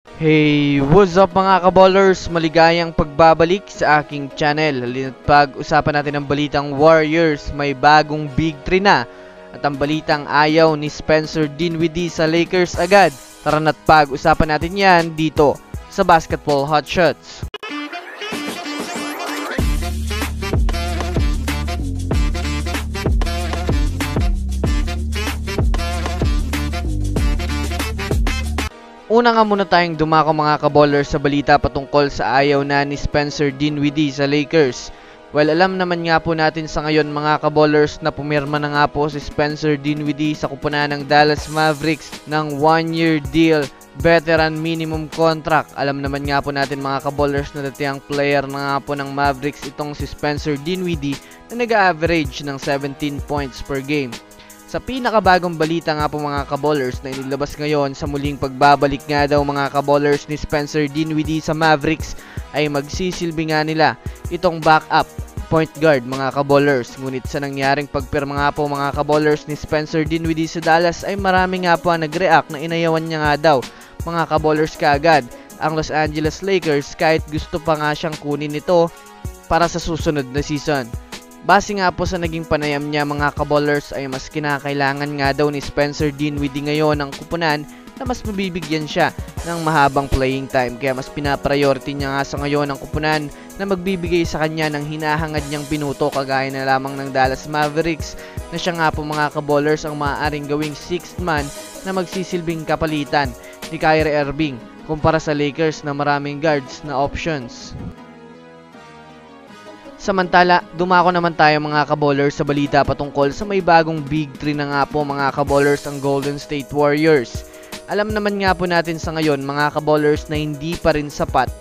Hey, what's up mga kaballers? Maligayang pagbabalik sa aking channel. Halina't pag-usapan natin ang balitang Warriors. May bagong Big 3 na. At ang balitang ayaw ni Spencer Dinwiddie sa Lakers agad. Tara na't pag-usapan natin yan dito sa Basketball Hotshots. Una nga muna tayong dumako mga kaballers sa balita patungkol sa ayaw na ni Spencer Dinwiddie sa Lakers. Well, alam naman nga po natin sa ngayon mga kaballers na pumirma na nga po si Spencer Dinwiddie sa kupunan ng Dallas Mavericks ng 1-year deal, veteran minimum contract. Alam naman nga po natin mga kaballers na datiyang player na nga po ng Mavericks itong si Spencer Dinwiddie na nag-average ng 17 points per game. Sa pinakabagong balita nga po mga kaballers na inilabas ngayon sa muling pagbabalik nga daw mga kaballers ni Spencer Dinwiddie sa Mavericks ay magsisilbi nga nila itong backup point guard mga kaballers. Ngunit sa nangyaring pagpirma nga po mga kaballers ni Spencer Dinwiddie sa Dallas ay marami nga po ang nag-react na inayawan niya nga daw mga kaballers kaagad ang Los Angeles Lakers kahit gusto pa nga siyang kunin ito para sa susunod na season. Base nga po sa naging panayam niya mga kaballers ay mas kinakailangan nga daw ni Spencer Dinwiddie ngayon ang kupunan na mas mabibigyan siya ng mahabang playing time. Kaya mas pinapriority niya nga sa ngayon ang kupunan na magbibigay sa kanya ng hinahangad niyang pinuto kagaya na lamang ng Dallas Mavericks na siya nga po mga kaballers ang maaaring gawing 6th man na magsisilbing kapalitan ni Kyrie Irving kumpara sa Lakers na maraming guards na options. Samantala, dumako naman tayo mga kaballers sa balita patungkol sa may bagong Big 3 na nga po mga kaballers ang Golden State Warriors. Alam naman nga po natin sa ngayon mga kaballers na hindi pa rin sapat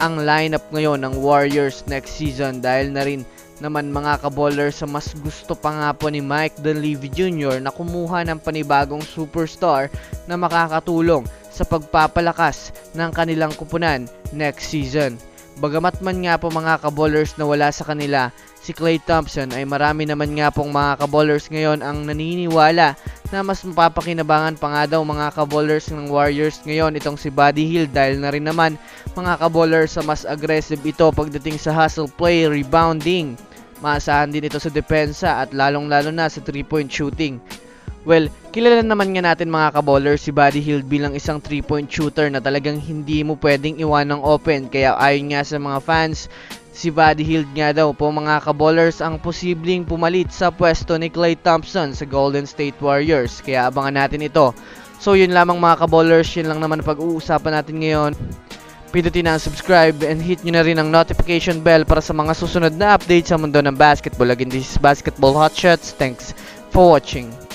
ang lineup ngayon ng Warriors next season dahil na rin naman mga kaballers sa mas gusto pa nga po ni Mike Dunleavy Jr. na kumuha ng panibagong superstar na makakatulong sa pagpapalakas ng kanilang kupunan next season. Bagamat man nga po mga kaballers na wala sa kanila si Klay Thompson ay marami naman nga pong mga kaballers ngayon ang naniniwala na mas mapapakinabangan pa nga daw mga kaballers ng Warriors ngayon itong si Buddy Hield dahil na rin naman mga kaballers sa mas aggressive ito pagdating sa hustle play, rebounding. Maasahan din ito sa depensa at lalong lalo na sa 3-point shooting. Well, kilala naman nga natin mga kaballers si Buddy Hield bilang isang 3-point shooter na talagang hindi mo pwedeng iwanang open. Kaya ayon nga sa mga fans, si Buddy Hield nga daw po mga kaballers ang posibleng pumalit sa pwesto ni Klay Thompson sa Golden State Warriors. Kaya abangan natin ito. So yun lamang mga kaballers, yun lang naman pag-uusapan natin ngayon. Pindutin na ang subscribe and hit nyo na rin ang notification bell para sa mga susunod na updates sa mundo ng basketball. Again, this is Basketball Hotshots. Thanks for watching.